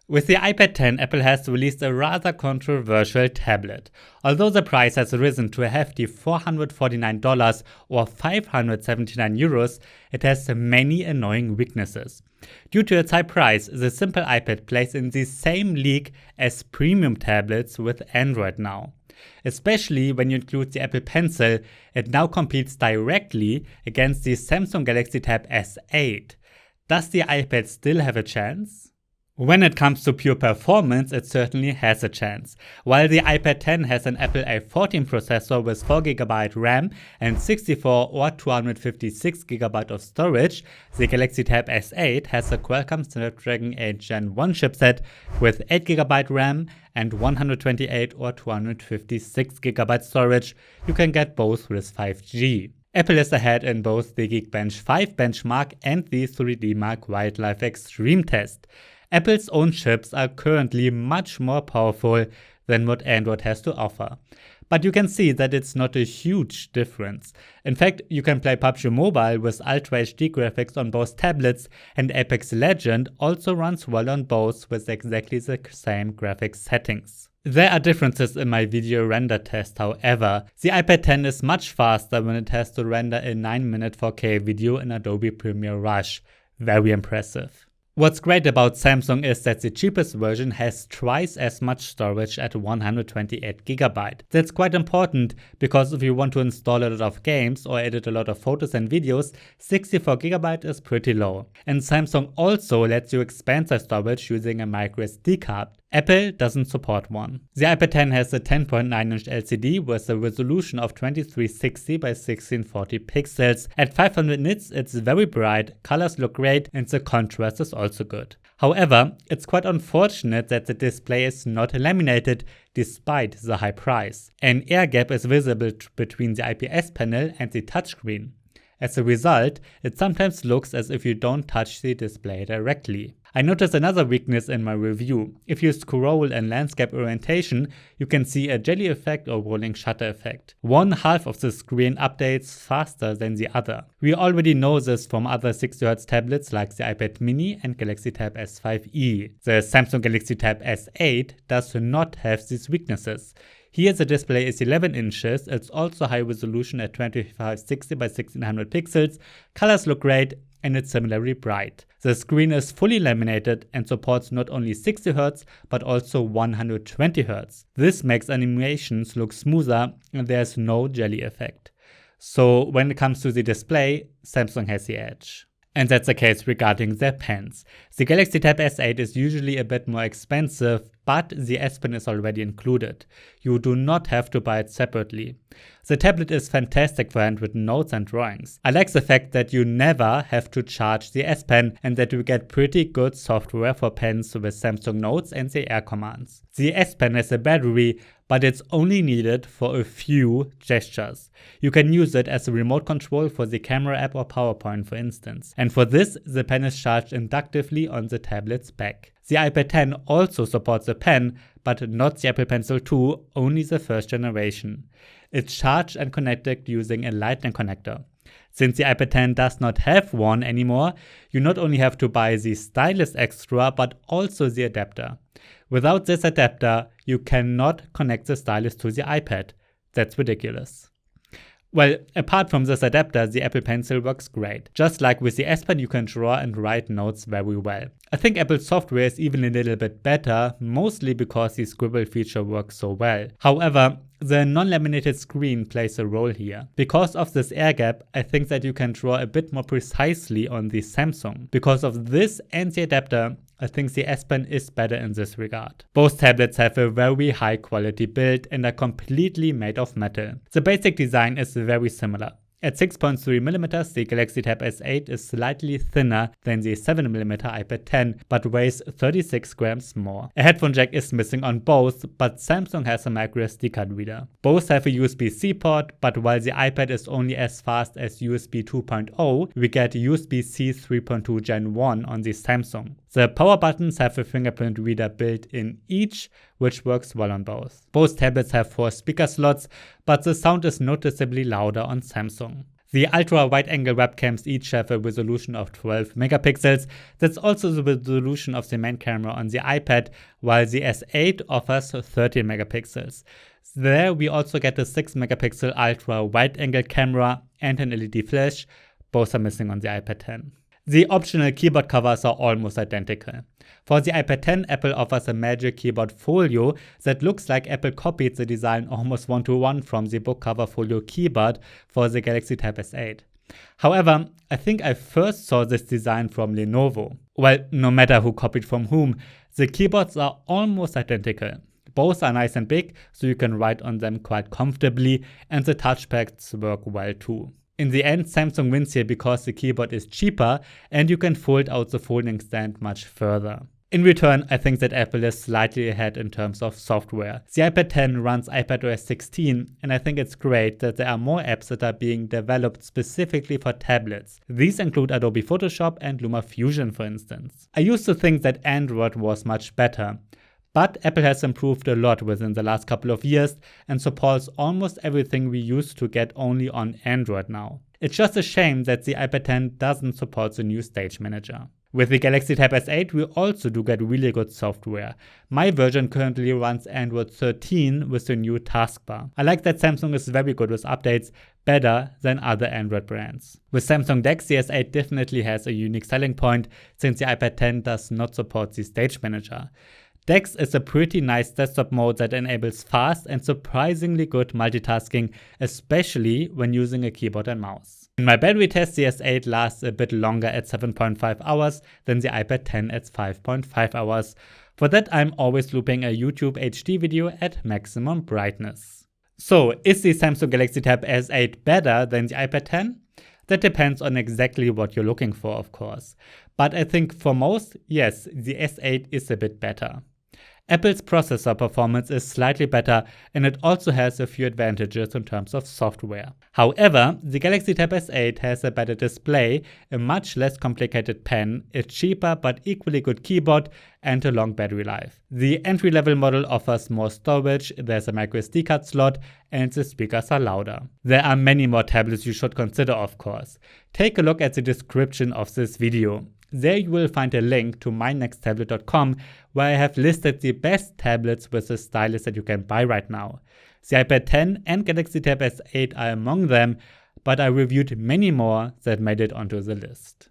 With the iPad 10, Apple has released a rather controversial tablet. Although the price has risen to a hefty $449 or €579, it has many annoying weaknesses. Due to its high price, the simple iPad plays in the same league as premium tablets with Android now. Especially when you include the Apple Pencil, it now competes directly against the Samsung Galaxy Tab S8. Does the iPad still have a chance? When it comes to pure performance, it certainly has a chance. While the iPad 10 has an Apple A14 processor with 4GB RAM and 64 or 256GB of storage, the Galaxy Tab S8 has a Qualcomm Snapdragon 8 Gen 1 chipset with 8GB RAM and 128 or 256GB storage. You can get both with 5G. Apple is ahead in both the Geekbench 5 benchmark and the 3D Mark Wildlife Extreme test. Apple's own chips are currently much more powerful than what Android has to offer. But you can see that it's not a huge difference. In fact, you can play PUBG Mobile with Ultra HD graphics on both tablets, and Apex Legends also runs well on both with exactly the same graphics settings. There are differences in my video render test, however. The iPad 10 is much faster when it has to render a 9-minute 4K video in Adobe Premiere Rush. Very impressive. What's great about Samsung is that the cheapest version has twice as much storage at 128GB. That's quite important because if you want to install a lot of games or edit a lot of photos and videos, 64GB is pretty low. And Samsung also lets you expand the storage using a microSD card. Apple doesn't support one. The iPad 10 has a 10.9-inch LCD with a resolution of 2360 by 1640 pixels. At 500 nits, it's very bright, colors look great, and the contrast is also good. However, it's quite unfortunate that the display is not laminated despite the high price. An air gap is visible between the IPS panel and the touchscreen. As a result, it sometimes looks as if you don't touch the display directly. I noticed another weakness in my review. If you scroll in landscape orientation, you can see a jelly effect or rolling shutter effect. One half of the screen updates faster than the other. We already know this from other 60Hz tablets like the iPad mini and Galaxy Tab S5e. The Samsung Galaxy Tab S8 does not have these weaknesses. Here the display is 11 inches, it's also high resolution at 2560 by 1600 pixels, colors look great, and it's similarly bright. The screen is fully laminated and supports not only 60Hz but also 120Hz. This makes animations look smoother and there's no jelly effect. So when it comes to the display, Samsung has the edge. And that's the case regarding their pens. The Galaxy Tab S8 is usually a bit more expensive, but the S Pen is already included. You do not have to buy it separately. The tablet is fantastic for handwritten notes and drawings. I like the fact that you never have to charge the S Pen and that you get pretty good software for pens with Samsung Notes and the Air commands. The S Pen has a battery, but it's only needed for a few gestures. You can use it as a remote control for the camera app or PowerPoint, for instance. And for this, the pen is charged inductively on the tablet's back. The iPad 10 also supports a pen, but not the Apple Pencil 2, only the first generation. It's charged and connected using a Lightning connector. Since the iPad 10 does not have one anymore, you not only have to buy the Stylus extra, but also the adapter. Without this adapter, you cannot connect the Stylus to the iPad. That's ridiculous. Well, apart from this adapter, the Apple Pencil works great. Just like with the S Pen, you can draw and write notes very well. I think Apple's software is even a little bit better, mostly because the scribble feature works so well. However, the non-laminated screen plays a role here. Because of this air gap, I think that you can draw a bit more precisely on the Samsung. Because of this and the adapter, I think the S Pen is better in this regard. Both tablets have a very high quality build and are completely made of metal. The basic design is very similar. At 6.3mm, the Galaxy Tab S8 is slightly thinner than the 7mm iPad 10, but weighs 36 grams more. A headphone jack is missing on both, but Samsung has a microSD card reader. Both have a USB-C port, but while the iPad is only as fast as USB 2.0, we get USB-C 3.2 Gen 1 on the Samsung. The power buttons have a fingerprint reader built in each, which works well on both. Both tablets have 4 speaker slots, but the sound is noticeably louder on Samsung. The ultra-wide-angle webcams each have a resolution of 12 megapixels. That's also the resolution of the main camera on the iPad, while the S8 offers 13 megapixels. There we also get a 6 megapixel ultra-wide-angle camera and an LED flash. Both are missing on the iPad 10. The optional keyboard covers are almost identical. For the iPad 10, Apple offers a magic keyboard folio that looks like Apple copied the design almost one-to-one from the book cover folio keyboard for the Galaxy Tab S8. However, I think I first saw this design from Lenovo. Well, no matter who copied from whom, the keyboards are almost identical. Both are nice and big, so you can write on them quite comfortably, and the touchpads work well too. In the end, Samsung wins here because the keyboard is cheaper and you can fold out the folding stand much further. In return, I think that Apple is slightly ahead in terms of software. The iPad 10 runs iPadOS 16, and I think it's great that there are more apps that are being developed specifically for tablets. These include Adobe Photoshop and LumaFusion, for instance. I used to think that Android was much better, but Apple has improved a lot within the last couple of years and supports almost everything we used to get only on Android now. It's just a shame that the iPad 10 doesn't support the new Stage Manager. With the Galaxy Tab S8, we also do get really good software. My version currently runs Android 13 with the new taskbar. I like that Samsung is very good with updates, better than other Android brands. With Samsung DeX, the S8 definitely has a unique selling point since the iPad 10 does not support the Stage Manager. DeX is a pretty nice desktop mode that enables fast and surprisingly good multitasking, especially when using a keyboard and mouse. In my battery test, the S8 lasts a bit longer at 7.5 hours than the iPad 10 at 5.5 hours. For that, I'm always looping a YouTube HD video at maximum brightness. So, is the Samsung Galaxy Tab S8 better than the iPad 10? That depends on exactly what you're looking for, of course. But I think for most, yes, the S8 is a bit better. Apple's processor performance is slightly better, and it also has a few advantages in terms of software. However, the Galaxy Tab S8 has a better display, a much less complicated pen, a cheaper but equally good keyboard, and a long battery life. The entry-level model offers more storage, there's a microSD card slot, and the speakers are louder. There are many more tablets you should consider, of course. Take a look at the description of this video. There you will find a link to mynexttablet.com where I have listed the best tablets with the stylus that you can buy right now. The iPad 10 and Galaxy Tab S8 are among them, but I reviewed many more that made it onto the list.